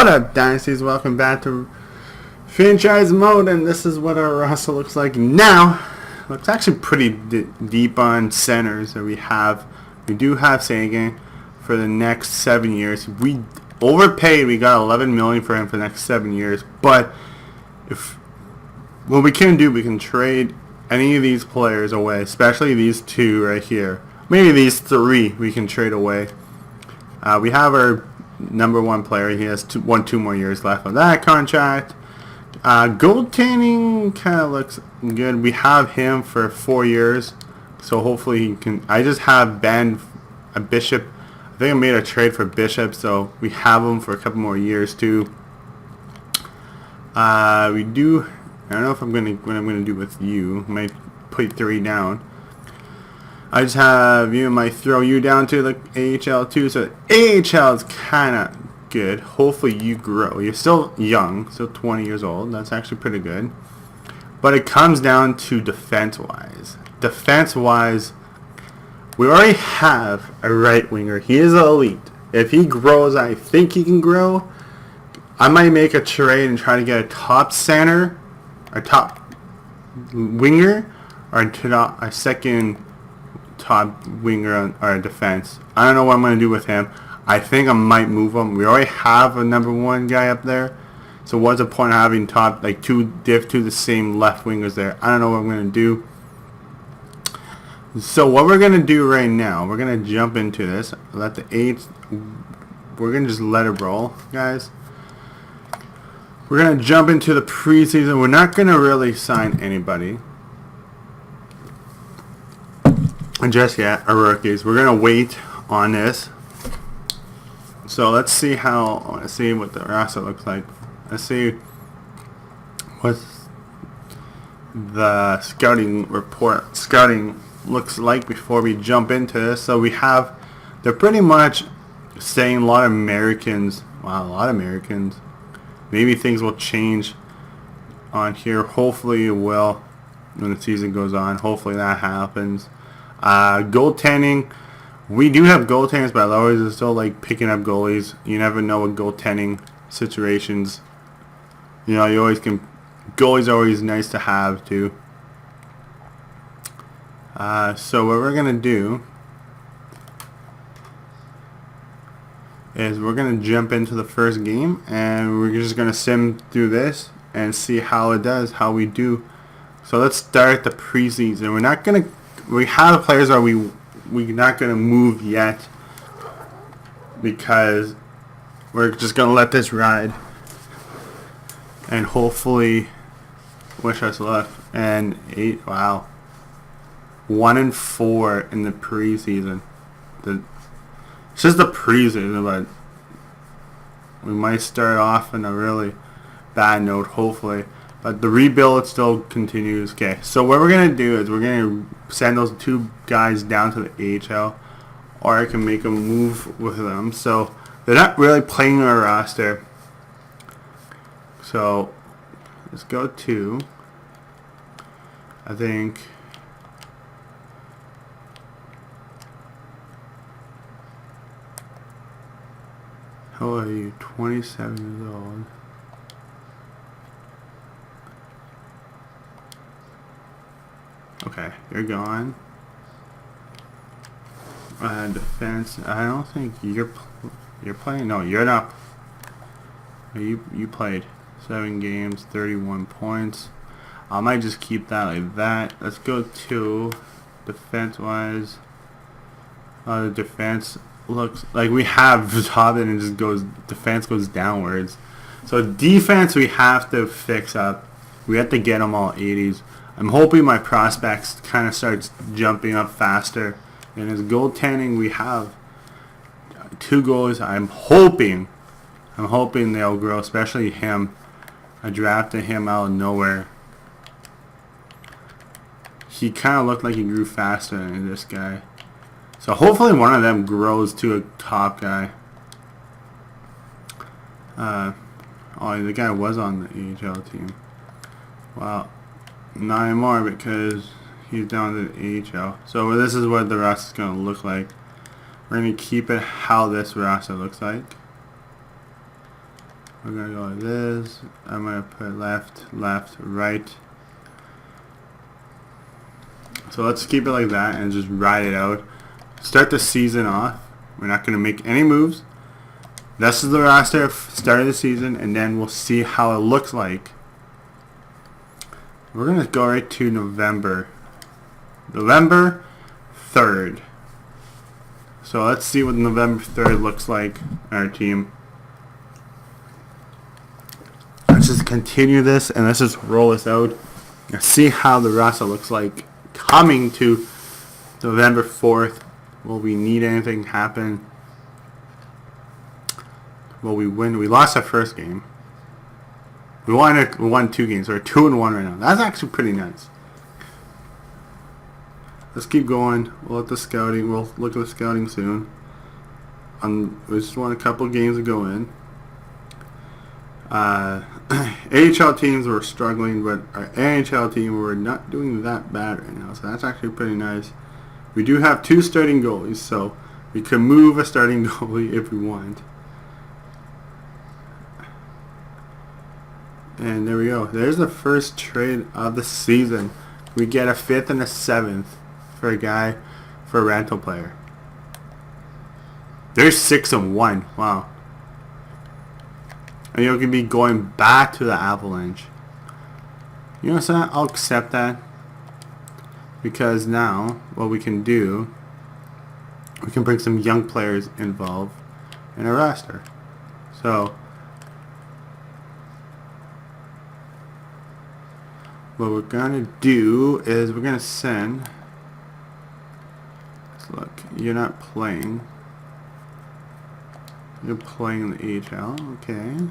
What up, Dynasties? Welcome back to Franchise Mode, and this is what our roster looks like now. It's actually pretty deep on centers that we have. We do have Sagan for the next 7 years. We overpaid. We got $11 million for him for the next 7 years. But what we can do, we can trade any of these players away, especially these two right here. Maybe these three we can trade away. We have our number one player. He has two more years left on that contract. Goaltending kind of looks good. We have him for 4 years, so hopefully he can. I just have Ben, a Bishop. I think I made a trade for Bishop, so we have him for a couple more years too. We do. I don't know if what I'm gonna do with you. I might put 3 down. I just have you. Might throw you down to the AHL too. So the AHL is kind of good. Hopefully you grow. You're still young, still 20 years old. That's actually pretty good. But it comes down to defense-wise. Defense-wise, we already have a right winger. He is elite. If he grows, I think he can grow. I might make a trade and try to get a top center, a top winger, or a second top winger on our defense. I don't know what I'm going to do with him. I think I might move him. We already have a number one guy up there. So what's the point of having top, like two the same left wingers there? I don't know what I'm going to do. So what we're going to do right now, we're going to jump into this. Let the 8, we're going to just let it roll, guys. We're going to jump into the preseason. We're not going to really sign anybody just yet, our rookies. We're going to wait on this. So let's see I want to see what the roster looks like. Let's see what the scouting looks like before we jump into this. So they're pretty much saying a lot of Americans. Wow, a lot of Americans. Maybe things will change on here. Hopefully it will when the season goes on. Hopefully that happens. Goaltending. We do have goaltenders, but always is still like picking up goalies. You never know what goaltending situations. You know, you always can. Goalies are always nice to have too. So what we're gonna do is we're gonna jump into the first game, and we're just gonna sim through this and see how it does, how we do. So let's start the preseason. We have players that we're not going to move yet because we're just going to let this ride and hopefully wish us luck. And 8, wow, 1-4 in the preseason. It's just the preseason, but we might start off in a really bad note, hopefully. But the rebuild still continues. Okay, so what we're going to do is we're going to send those 2 guys down to the AHL, or I can make a move with them. So they're not really playing our roster. So let's go to, I think, how old are you? 27 years old. Okay, you're gone. Defense. I don't think you're playing. No, you're not. You played 7 games, 31 points. I might just keep that like that. Let's go to defense-wise. The defense looks like we have Robin and just goes. Defense goes downwards. So defense we have to fix up. We have to get them all 80s. I'm hoping my prospects kind of starts jumping up faster. And his goaltending, we have 2 goalies. I'm hoping they'll grow, especially him. I drafted him out of nowhere. He kind of looked like he grew faster than this guy. So hopefully one of them grows to a top guy. Oh, the guy was on the AHL team. Wow. Not anymore because he's down to the AHL. So this is what the roster is going to look like. We're going to keep it how this roster looks like. We're gonna go like this. I'm gonna put left, left, right. So let's keep it like that and just ride it out. Start the season off. We're not gonna make any moves. This is the roster start of the season, and then we'll see how it looks like. We're gonna go right to November 3rd. So let's see what November 3rd looks like on our team. Let's just continue this and let's just roll this out and see how the roster looks like coming to November 4th. Will we need anything happen? Will we win? We lost our first game. We won 2 games. We're 2-1 right now. That's actually pretty nice. Let's keep going. We'll look at the scouting soon. We just won a couple games to go in. AHL teams were struggling, but our NHL team were not doing that bad right now. So that's actually pretty nice. We do have 2 starting goalies, so we can move a starting goalie if we want. And there we go. There's the first trade of the season. We get a 5th and a 7th for a rental player. There's 6-1. Wow. And you're going to be going back to the Avalanche. You know what I'm saying? I'll accept that. Because now, what we can do, we can bring some young players involved in our roster. So, what we're going to do is we're going to send... Look, you're not playing. You're playing in the AHL. Okay.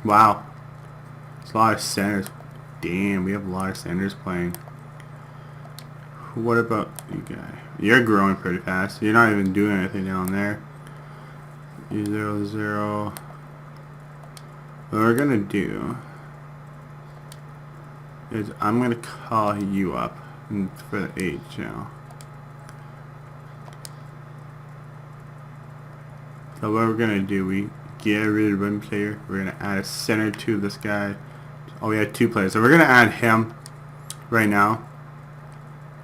Wow. It's a lot of centers. Damn, we have a lot of centers playing. What about you guys? You're growing pretty fast. You're not even doing anything down there. 0-0. What we're gonna do is I'm gonna call you up for the AHL. So what we're gonna do, we get rid of one player. We're gonna add a center to this guy. Oh, we had 2 players, so we're gonna add him right now.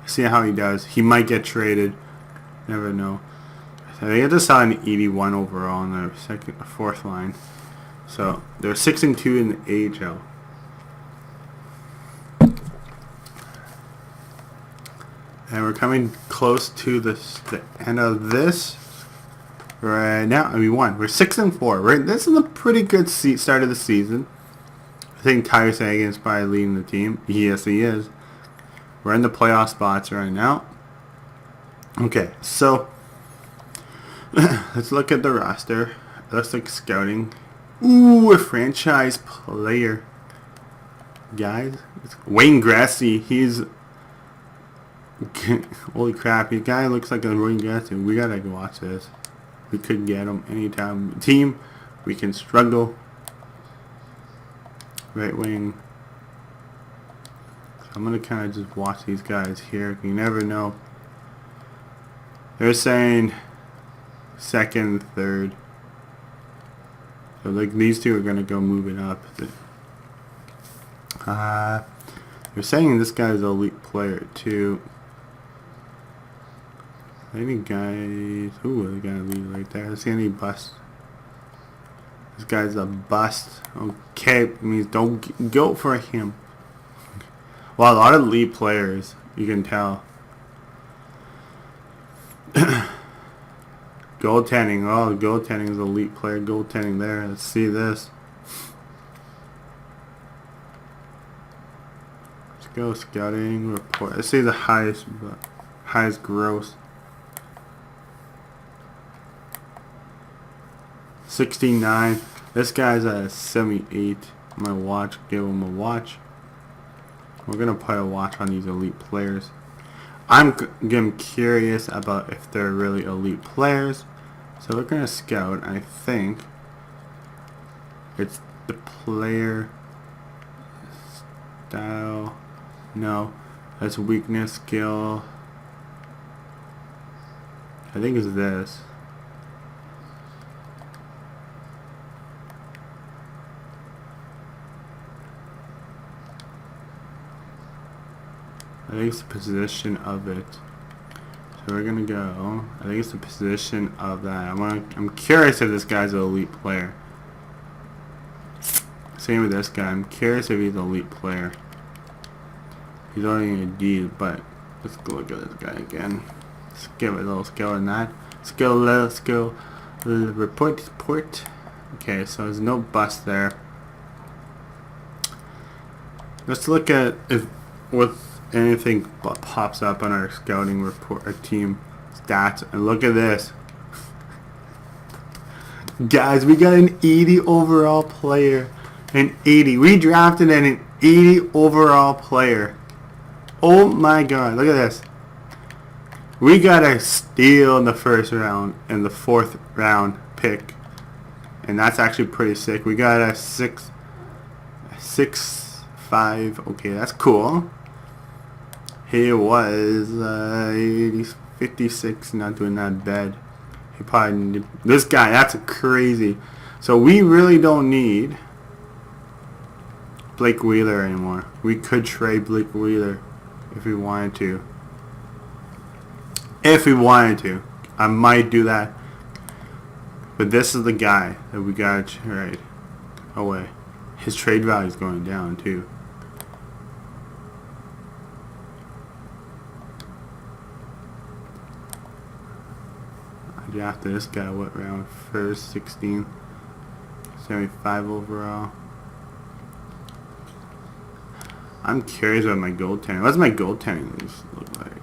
See how he does. He might get traded. Never know. So they just saw an 81 overall on the 4th line. So they're 6-2 in the AHL. And we're coming close to the end of this. Right now, we won. We're 6-4. Right, this is a pretty good start of the season. I think Tyler Seguin is probably leading the team. Yes, he is. We're in the playoff spots right now. Okay, so let's look at the roster. Let's look scouting. Ooh, a franchise player, guys. Wayne Gretzky. He's holy crap. The guy looks like a Wayne Gretzky. We gotta go watch this. We could get him anytime. Team, we can struggle. Right wing. So I'm going to kind of just watch these guys here. You never know. They're saying 2nd, 3rd. So like these 2 are going to go moving up. They're saying this guy's an elite player too. Any guys? Ooh, the guy lead right there. See any bust? This guy's a bust. Okay, it means don't go for him. Well, a lot of elite players, you can tell. Goaltending. Oh, goaltending is elite player. Goaltending there. Let's see this. Let's go scouting report. Let's see the highest gross. 69. This guy's a 78. My watch. Give him a watch. We're gonna put a watch on these elite players. I'm curious about if they're really elite players. So we're gonna scout. I think it's the player style. No, that's weakness, skill. I think it's this. I think it's the position of it. So we're gonna go. I think it's the position of that. I'm curious if this guy's an elite player. Same with this guy. I'm curious if he's an elite player. He's only a D, but let's go look at this guy again. Let's give it a little skill in that. Skill. Report. Okay, so there's no bust there. Let's look at if with anything pops up on our scouting report, our team stats, and look at this. Guys, we got an 80 overall player. An 80. We drafted an 80 overall player. Oh my god, look at this. We got a steal in the first round and the 4th round pick. And that's actually pretty sick. We got a 6'5". Okay, that's cool. He was 56, not doing that bad. He probably needed, this guy, that's crazy. So we really don't need Blake Wheeler anymore. We could trade Blake Wheeler if we wanted to. I might do that. But this is the guy that we gotta trade away. His trade value is going down too. I drafted this guy, what round? First, 16, 75 overall. I'm curious about my goaltending. What's my goaltending look like?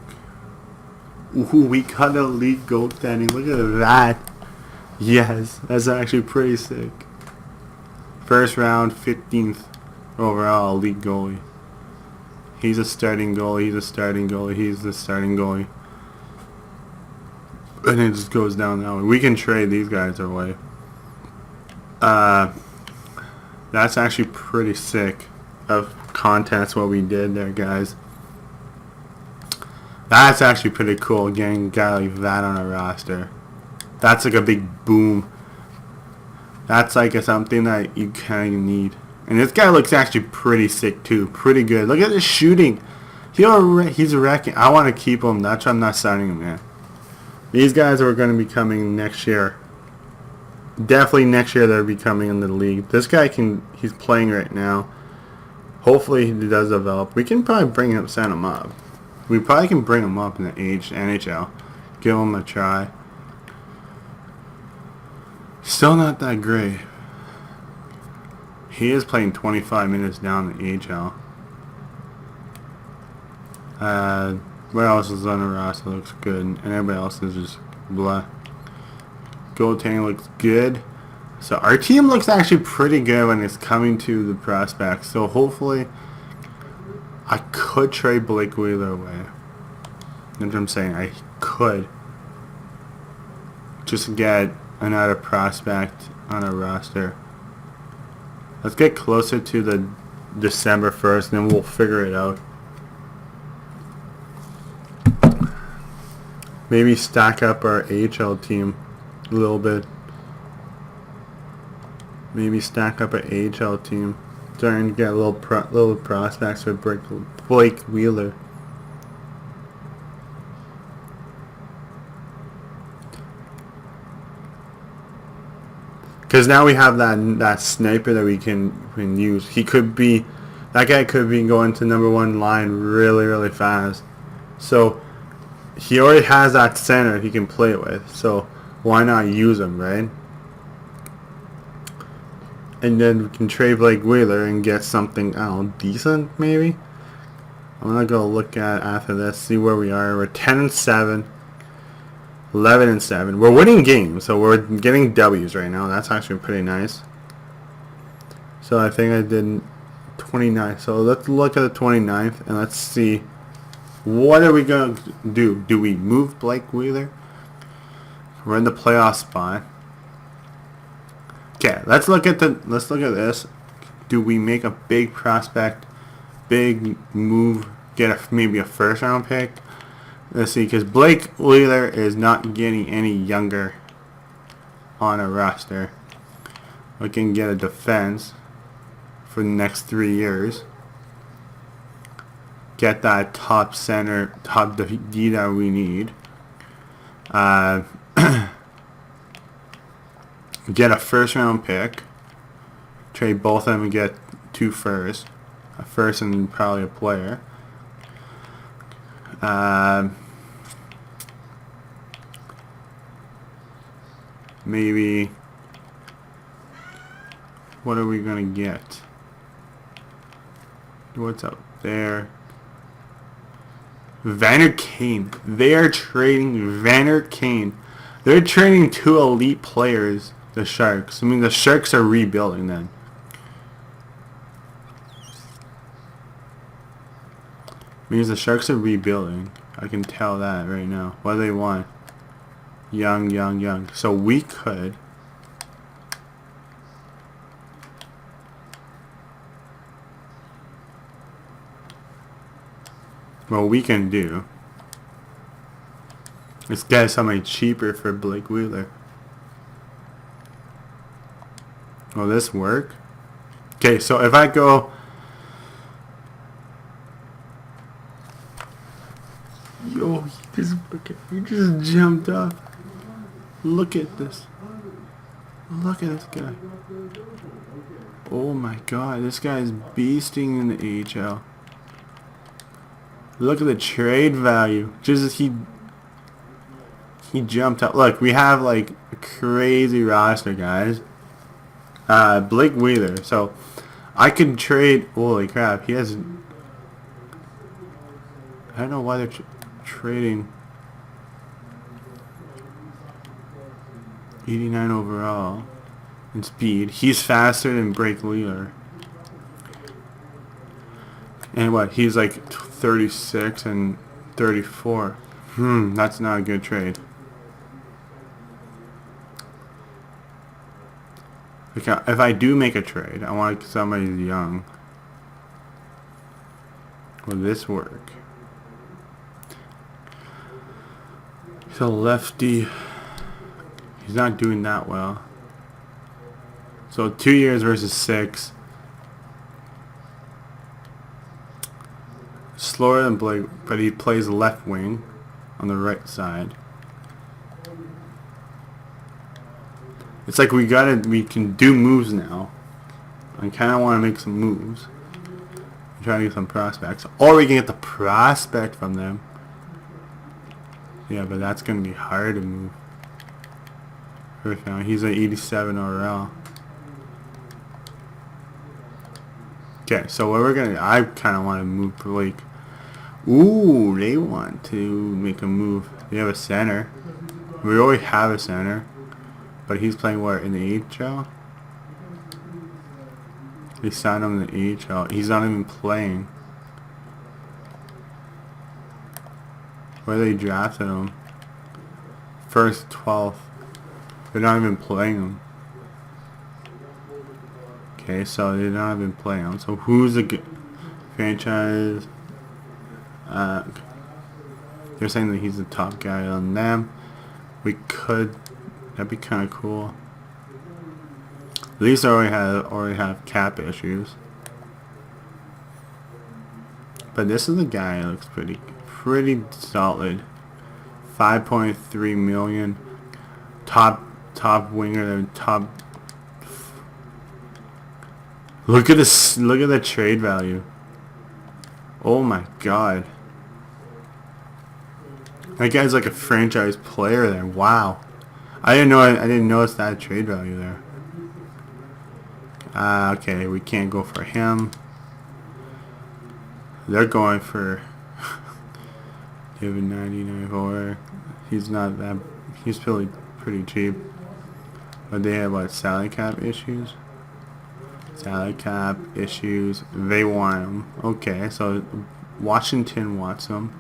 Ooh, we got elite goaltending. Look at that. Yes, that's actually pretty sick. First round, 15th overall, elite goalie. He's a starting goalie. He's the starting goalie. And it just goes down that way. We can trade these guys away. That's actually pretty sick of contest what we did there, guys. That's actually pretty cool, getting a guy like that on a roster. That's like a big boom. That's like something that you kind of need. And this guy looks actually pretty sick too. Pretty good. Look at his shooting. He's wrecking. I want to keep him. That's why I'm not signing him, man. These guys are going to be coming next year. Definitely next year they'll be coming in the league. This guy he's playing right now. Hopefully he does develop. We can probably send him up. We probably can bring him up in the NHL. Give him a try. Still not that great. He is playing 25 minutes down the AHL. What else is on the roster looks good, and everybody else is just blah. Goaltending looks good. So our team looks actually pretty good when it's coming to the prospects. So hopefully I could trade Blake Wheeler away. That's what I'm saying. I could just get another prospect on a roster. Let's get closer to the December 1st, and then we'll figure it out. Maybe stack up our AHL team a little bit. Maybe stack up an AHL team. Starting to get little prospects for Blake Wheeler. Because now we have that sniper that we can use. That guy could be going to #1 line really, really fast. So he already has that center he can play with. So why not use him, right? And then we can trade Blake Wheeler and get something, I don't know, decent maybe? I'm going to go look at after this, see where we are. We're 10-7, 11-7. We're winning games, so we're getting W's right now. That's actually pretty nice. So I think I did 29. So let's look at the 29th and let's see, what are we going to do? Do we move Blake Wheeler? We're in the playoff spot. Okay, let's look at this. Do we make a big prospect, big move, get maybe a first round pick? Let's see, because Blake Wheeler is not getting any younger on a roster. We can get a defense for the next 3 years. get that top center, top D that we need. Get a first round pick. Trade both of them and get 2 firsts. A first and probably a player. Maybe. What are we gonna get? What's up there? Vander Kane. They are trading Vander Kane. They're trading 2 elite players. The Sharks. I mean, the Sharks are rebuilding then. Means the Sharks are rebuilding. I can tell that right now. What do they want? Young, young, young. So we could. What we can do is get somebody cheaper for Blake Wheeler. Will this work? Okay, so if I go... Yo, he just jumped up. Look at this. Look at this guy. Oh my god, this guy is beasting in the AHL. Look at the trade value. Just he jumped up. Look, we have like a crazy roster, guys. Blake Wheeler. So I could trade. Holy crap! He has. I don't know why they're trading. 89 overall in speed. He's faster than Blake Wheeler. And what? He's like 36 and 34. That's not a good trade. Okay, if I do make a trade, I want somebody young. Will this work? He's a lefty. He's not doing that well. So 2 years versus 6. Slower than Blake, but he plays left wing on the right side. It's like we can do moves now. I kind of want to make some moves. I'm trying to get some prospects. Or we can get the prospect from them. Yeah, but that's going to be hard to move. First round. He's an 87 overall. Okay, so what we're going to... I kind of want to move Blake. Ooh, they want to make a move. They have a center. We already have a center. But he's playing what, in the AHL? They signed him in the AHL. He's not even playing. Where they drafted him? First, 12th. They're not even playing him. Okay, so they're not even playing him. So who's the franchise? They're saying that he's the top guy on them. We could... That'd be kind of cool. At least I already have cap issues. But this is the guy that looks pretty solid. 5.3 million. Top winger. Top. Look at this. Look at the trade value. Oh my god. That guy's like a franchise player there. Wow. I didn't notice that trade value there. Okay, we can't go for him. They're going for David 99 He's not that. He's pretty cheap. But they have what, salary cap issues? Salary cap issues. They want him. Okay, so Washington wants him.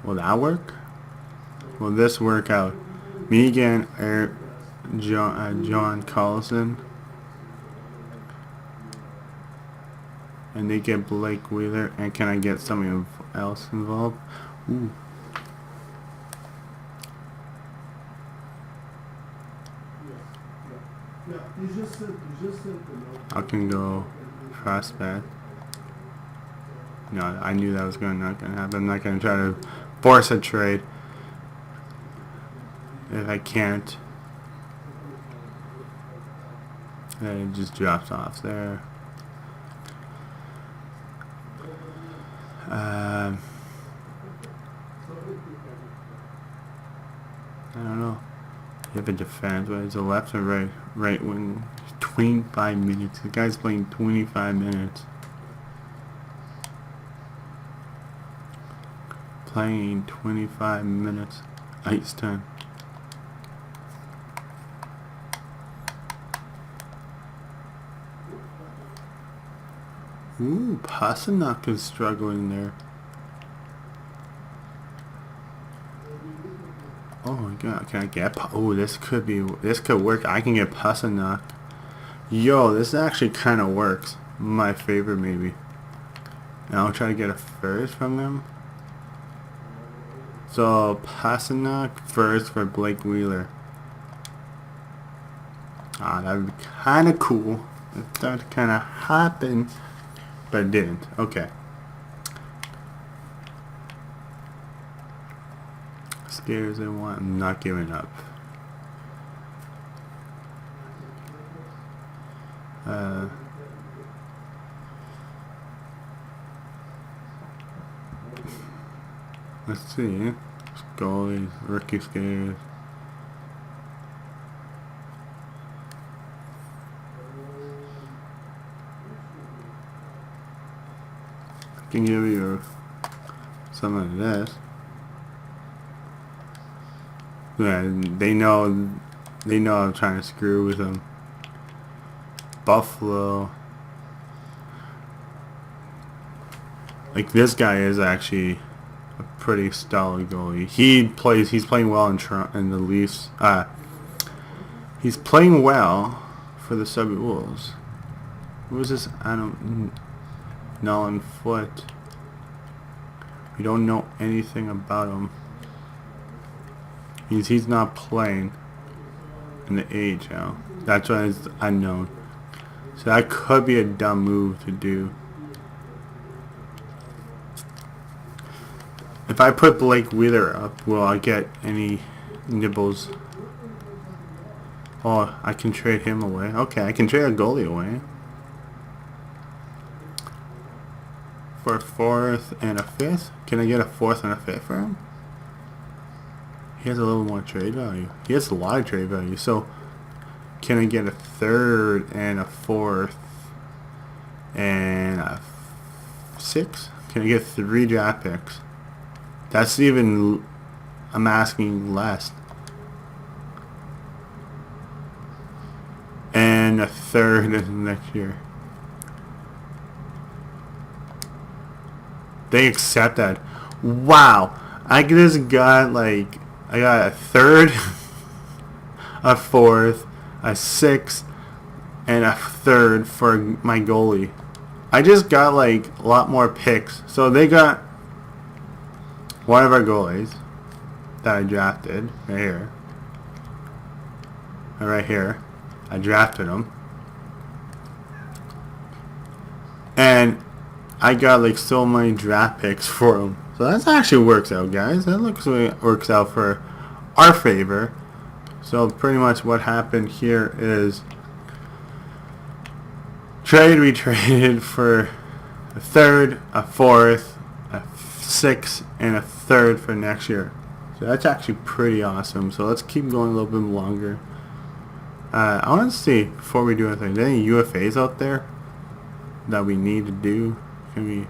Will that work? Will this work out? Me again, John Carlson. And they get Blake Wheeler. And can I get somebody else involved? Ooh. I can go prospect. No, I knew that was not gonna happen. I'm not gonna try to force a trade if I can't. And it just drops off there. I don't know. You have a defense, but it's a left or right? Right wing. 25 minutes. The guy's playing 25 minutes. Playing 25 minutes. Ice time. Ooh, Pasternak is struggling there. Oh my god, can I get... Oh, this could work. I can get Pasternak. Yo, this actually kind of works. My favorite, maybe. And I'll try to get a first from them. So, Pasternak first for Blake Wheeler. Ah, that would be kind of cool if that kind of happened. But it didn't. Okay. Scares I want. I'm not giving up. Let's see. Goalies, rookie scares. I can give you some of this. Yeah, they know I'm trying to screw with them. Buffalo. Like, this guy is actually a pretty solid goalie. He's playing well in the Leafs. He's playing well for the Sub Wolves. Who is this? I don't... Nolan Foot. We don't know anything about him. He's not playing in the AHL. That's why it's unknown. So that could be a dumb move to do. If I put Blake Wheeler up, will I get any nibbles? Oh, I can trade him away. Okay, I can trade a goalie away. For a fourth and a fifth? Can I get a fourth and a fifth for him? He has a little more trade value. He has a lot of trade value. So, can I get a third and a fourth and a six? Can I get 3 draft picks? That's even... I'm asking less. And a third next year. They accept that. Wow. I just got like... I got a third, a fourth, a sixth, and a third for my goalie. I just got like a lot more picks. So they got one of our goalies that I drafted right here. Right here. I drafted him. And I got like so many draft picks for him. So that actually works out, guys. That looks like it works out for our favor. So pretty much what happened here is we traded for a third, a fourth, a sixth, and a third for next year. So that's actually pretty awesome. So let's keep going a little bit longer. I want to see, before we do anything, any UFAs out there that we need to do? Can we...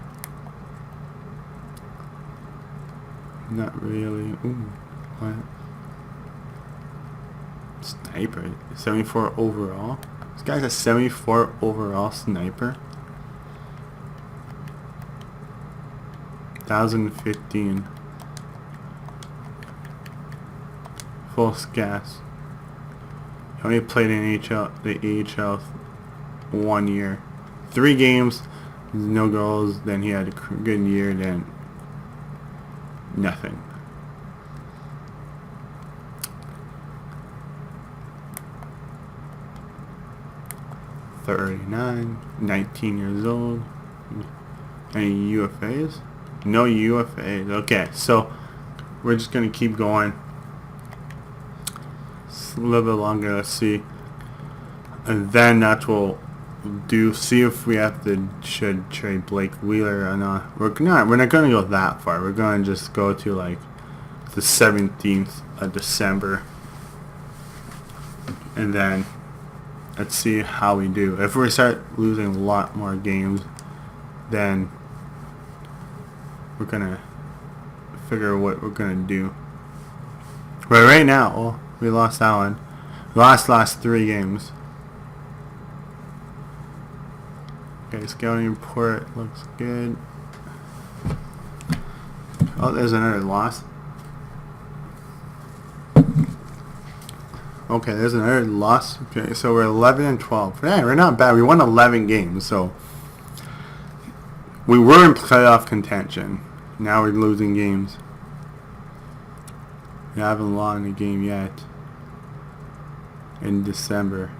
Not really. Ooh, what? Sniper. 74 overall. This guy's a 74 overall sniper. 2015. Full gas. He only played in the AHL 1 year. 3 games, no goals. Then he had a good year. Then nothing. 39, 19 years old. Any UFAs? No UFAs. Okay, so we're just gonna keep going. Just a little bit longer. Let's see, and then that's what we'll do. See if we should trade Blake Wheeler or not. We're not gonna go that far. We're gonna just go to like the 17th of December, and then let's see how we do. If we start losing a lot more games, then we're gonna figure what we're gonna do. But right now, well, we lost that one. Last 3 games. Okay, scouting report looks good. Oh, there's another loss. Okay, there's another loss. Okay, so we're 11 and 12. Yeah, we're not bad. We won 11 games, so we were in playoff contention. Now we're losing games. We haven't won a game yet in December.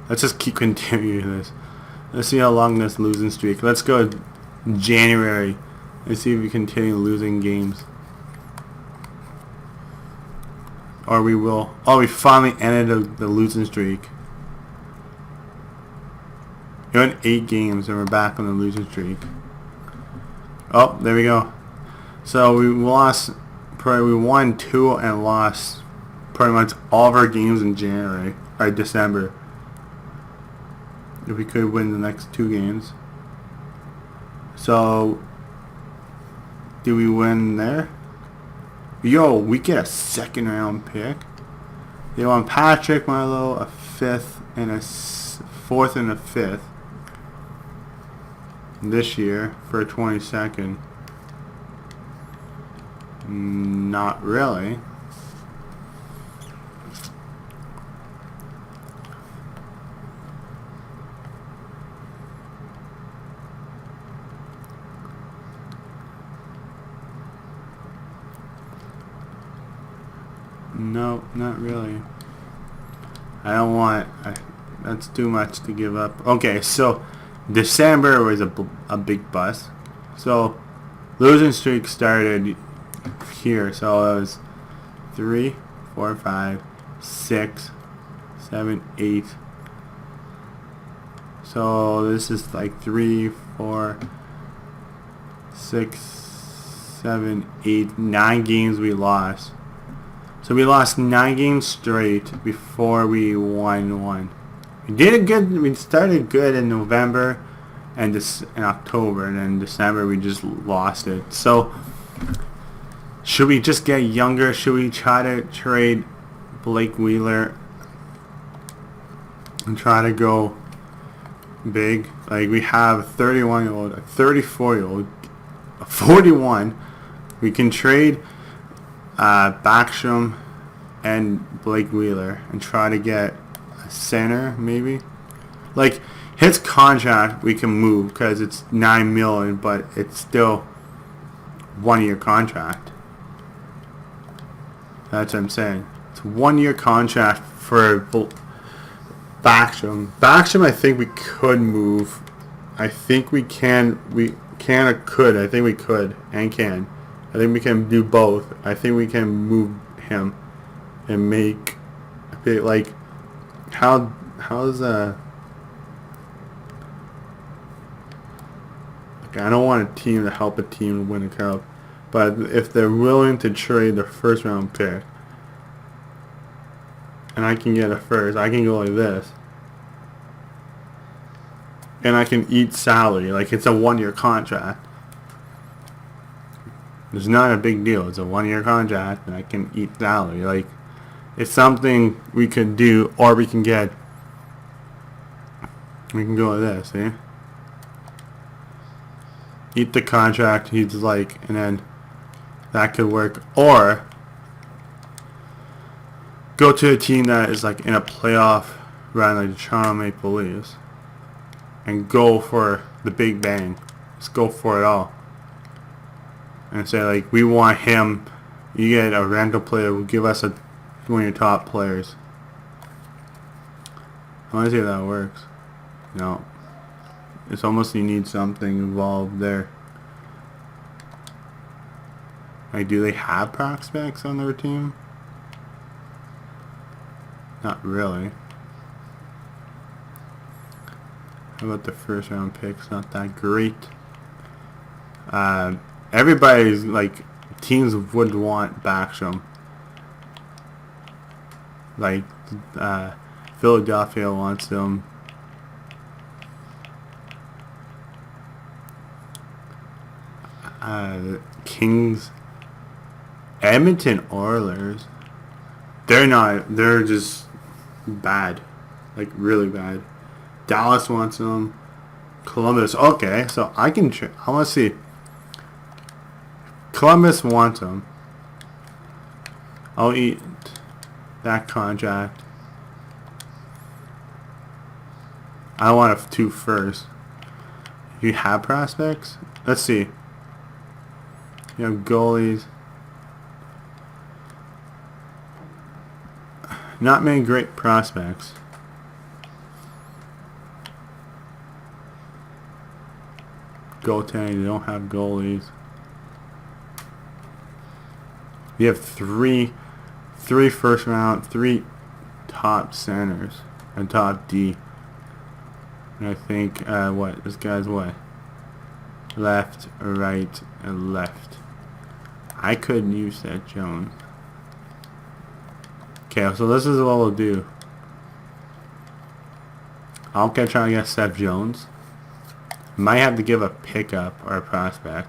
Let's just keep continuing this. Let's see how long this losing streak. Let's go January. Let's see if we continue losing games. Or we will. Oh, we finally ended the losing streak. We won 8 games and we're back on the losing streak. Oh, there we go. So we won 2 and lost pretty much all of our games in January or December. If we could win the next 2 games. So do we win there? Yo, we get a 2nd round pick. They want Patrick Marleau, a 5th and a 4th and a 5th this year for a 22nd. Not really. No, not really. I don't want. That's too much to give up. Okay, so December was a big bust. So losing streak started here. So it was 3, 4, 5, 6, 7, 8. So this is like 3, 4, 6, 7, 8, 9 games we lost. So we lost 9 games straight before we won 1. We did good. We started good in November and in October, and then December we just lost it. So should we just get younger? Should we try to trade Blake Wheeler and try to go big? Like we have a 31-year-old, a 34-year-old, a 41. We can trade Backstrom and Blake Wheeler and try to get a center maybe. Like his contract we can move because it's $9 million, but it's still 1-year contract. That's what I'm saying. It's a 1-year contract for Backstrom. Backstrom I think we could move. I think we can. We can or could. I think we could and can. I think we can do both. I think we can move him and make a bit like how's like I don't want a team to help a team win a cup, but if they're willing to trade their 1st round pick and I can get a first, I can go like this. And I can eat salary. Like it's a 1-year contract. It's not a big deal. It's a 1-year contract, and I can eat salary. Like, it's something we could do, or we can get. We can go like this, see? Eat the contract. He's like, and then that could work. Or go to a team that is like in a playoff run, like the Toronto Maple Leafs, and go for the big bang. Let's go for it all. And say like, we want him. You get a rental player who will give us one of your top players. I want to see if that works. No. It's almost you need something involved there. Like, do they have prospects on their team? Not really. How about the first round picks? Not that great. Everybody's like, teams would want Backstrom. Like, Philadelphia wants him. Kings, Edmonton Oilers. They're just bad. Like, really bad. Dallas wants him. Columbus. Okay, so I want to see. Columbus wants him. I'll eat that contract. I want a 2 first. You have prospects? Let's see. You have goalies. Not many great prospects. Goaltending, they don't have goalies. You have three first round, 3 top centers, and top D. And I think, this guy's what? Left, right, and left. I could use that Jones. Okay, so this is what we'll do. I'll try to get Seth Jones. Might have to give a pickup or a prospect.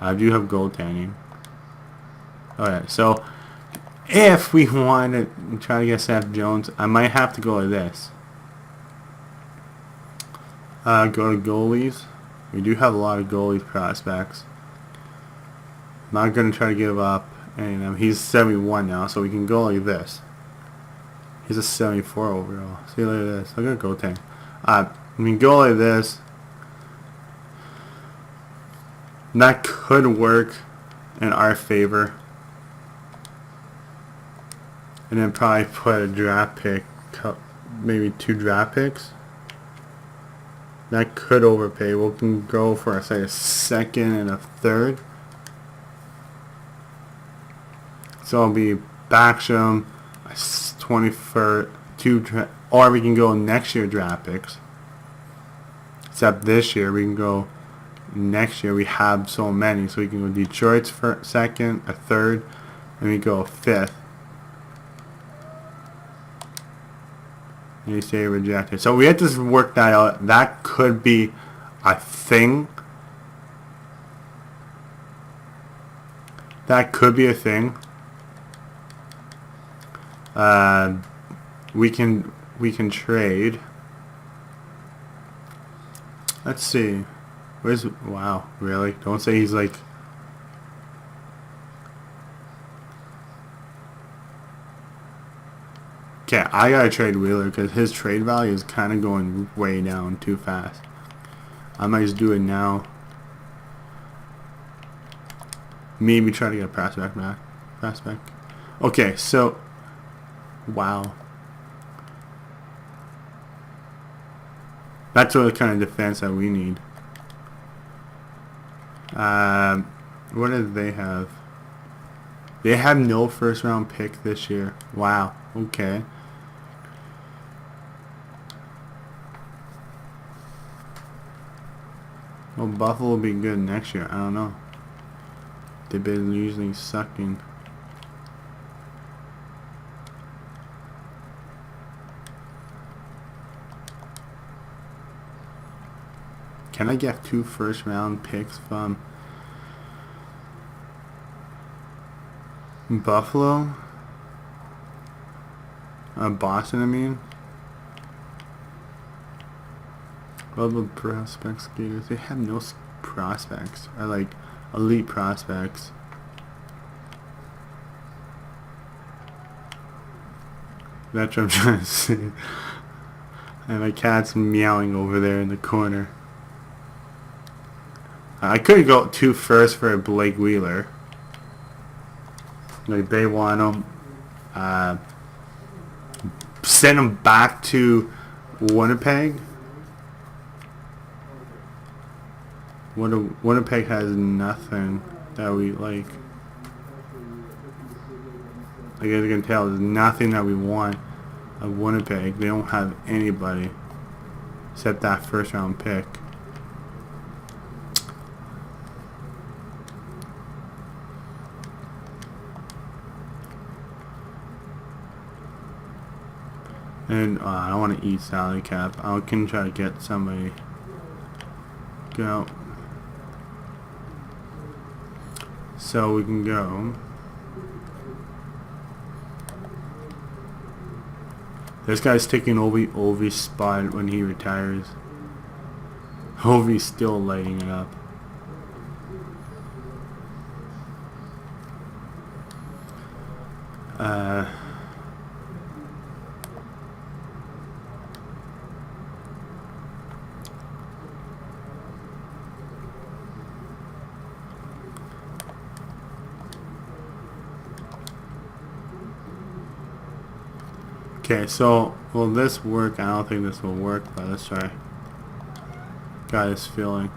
I do have goaltending. Alright, so if we want to try to get Seth Jones, I might have to go like this. Go to goalies. We do have a lot of goalies prospects. I'm not going to try to give up. And he's 71 now, so we can go like this. He's a 74 overall. See, look at this. Look at goaltending. We can go like this. That could work in our favor. And then probably put a draft pick, maybe 2 draft picks. That could overpay. We can go for, say, a second and a third. So it'll be Backstrom, 21st, 2, or we can go next year draft picks. Except this year we can go next year. We have so many, so we can go Detroit's for second, a third, and we go 5th. And you say rejected. So we have to work that out. That could be a thing. That could be a thing. We can trade. Let's see. Wow, really? Don't say he's like. Okay, I gotta trade Wheeler because his trade value is kind of going way down too fast. I might just do it now. Maybe try to get a prospect back. Prospect. Okay, so. Wow. That's the kind of defense that we need. What do they have? They have no first round pick this year. Wow. Okay. Well, Buffalo will be good next year. I don't know. They've been usually sucking. Can I get 2 first round picks from Buffalo? Boston, I mean. What about prospect skaters? They have no prospects. Or like elite prospects. That's what I'm trying to say. And my cat's meowing over there in the corner. I could go 2 first for Blake Wheeler. Like they want him. Send him back to Winnipeg. Winnipeg has nothing that we like. Like as you can tell, there's nothing that we want of Winnipeg. They don't have anybody except that first round pick. And I don't want to eat salary cap. I can try to get somebody. Go. So we can go. This guy's taking Ovi's spot when he retires. Ovi's still lighting it up. Okay, so will this work? I don't think this will work, but let's try. Got this feeling.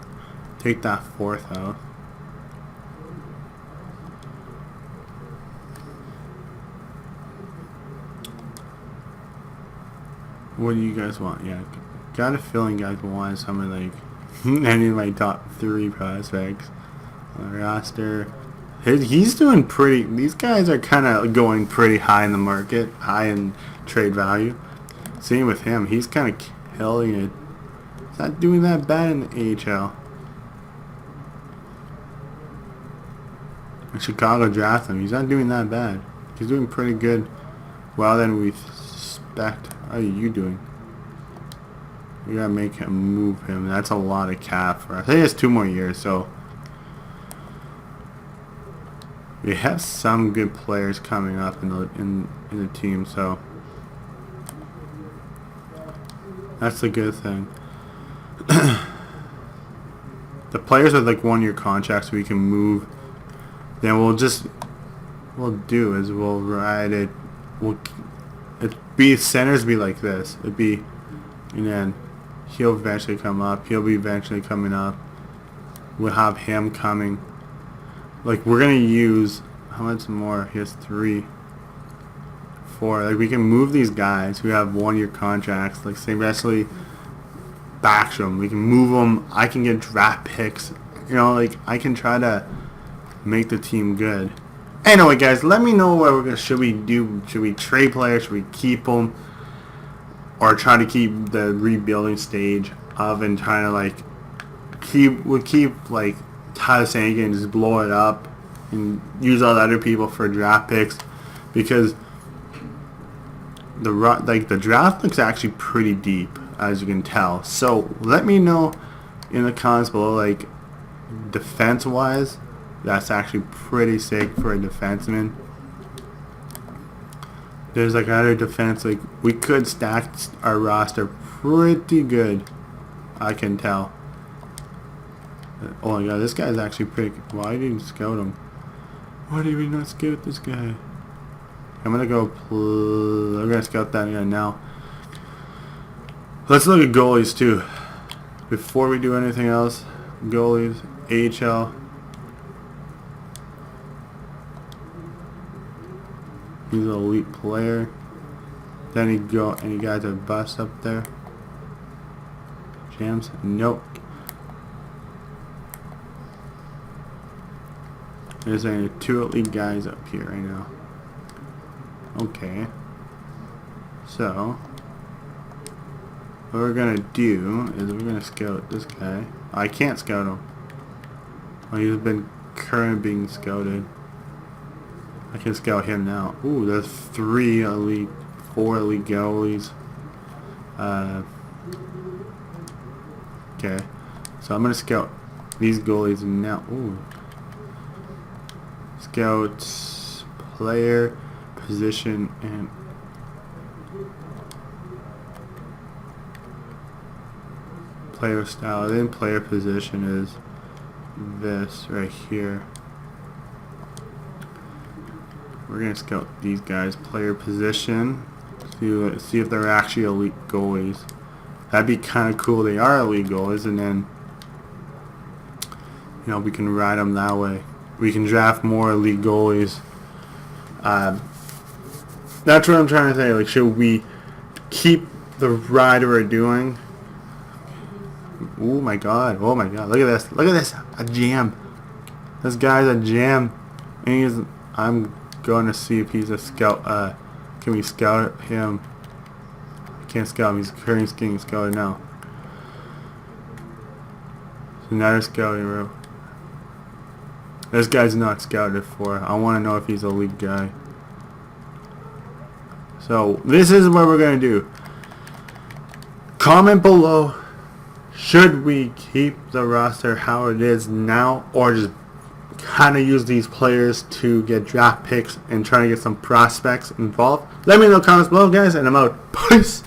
Take that fourth out. What do you guys want? Yeah, got a feeling guys want some of like any of my top 3 prospects on the roster. He's doing pretty. These guys are kind of going pretty high in the market, high in trade value. Same with him. He's kind of killing it. He's not doing that bad in the AHL. And Chicago draft him. He's not doing that bad. He's doing pretty good. Well, then we expect. How are you doing? We gotta make him move him. That's a lot of cap for us. I think it's 2 more years, so. We have some good players coming up in the team, so that's a good thing. The players with like 1-year contracts we can move. Then we'll do is we'll ride it. Centers be like this. It'd be, and then he'll eventually come up. He'll be eventually coming up. We'll have him coming. Like, we're going to use, how much more? He has 3, 4. Like, we can move these guys who have 1-year contracts. Like, say, especially Backstrom. We can move them. I can get draft picks. You know, like, I can try to make the team good. Anyway, guys, let me know what we're going to, should we do? Should we trade players? Should we keep them? Or try to keep the rebuilding stage of and trying to, like, keep, like, Tyler Seguin and just blow it up and use all the other people for draft picks, because the draft looks actually pretty deep, as you can tell. So let me know in the comments below, like, defense wise, that's actually pretty sick for a defenseman. There's like other defense, like we could stack our roster pretty good, I can tell. Oh my god, this guy's actually pretty. Why didn't you scout him? Why did we not scout this guy? I'm gonna scout that guy now. Let's look at goalies too. Before we do anything else, goalies, AHL. He's an elite player. Then any guys are bust up there. Jams? Nope. There's only 2 elite guys up here right now. Okay. So, what we're gonna do is we're gonna scout this guy. I can't scout him. Well, he's been currently being scouted. I can scout him now. Ooh, there's 4 elite goalies. Okay. So I'm gonna scout these goalies now. Ooh. Scout player, position, and player style. Then player position is this right here. We're gonna scout these guys. Player position. See if they're actually elite goalies. That'd be kind of cool. They are elite goalies, and then you know, we can ride them that way. We can draft more elite goalies. That's what I'm trying to say. Like, should we keep the ride we're doing? Oh my god! Oh my god! Look at this! Look at this! A jam! This guy's a jam. And I'm going to see if he's a scout. Can we scout him? I can't scout him. He's currently getting scouted now. So now they're scouting room. This guy's not scouted for. I want to know if he's a league guy. So this is what we're going to do. Comment below. Should we keep the roster how it is now, or just kind of use these players to get draft picks and try to get some prospects involved? Let me know in the comments below, guys, and I'm out. Peace!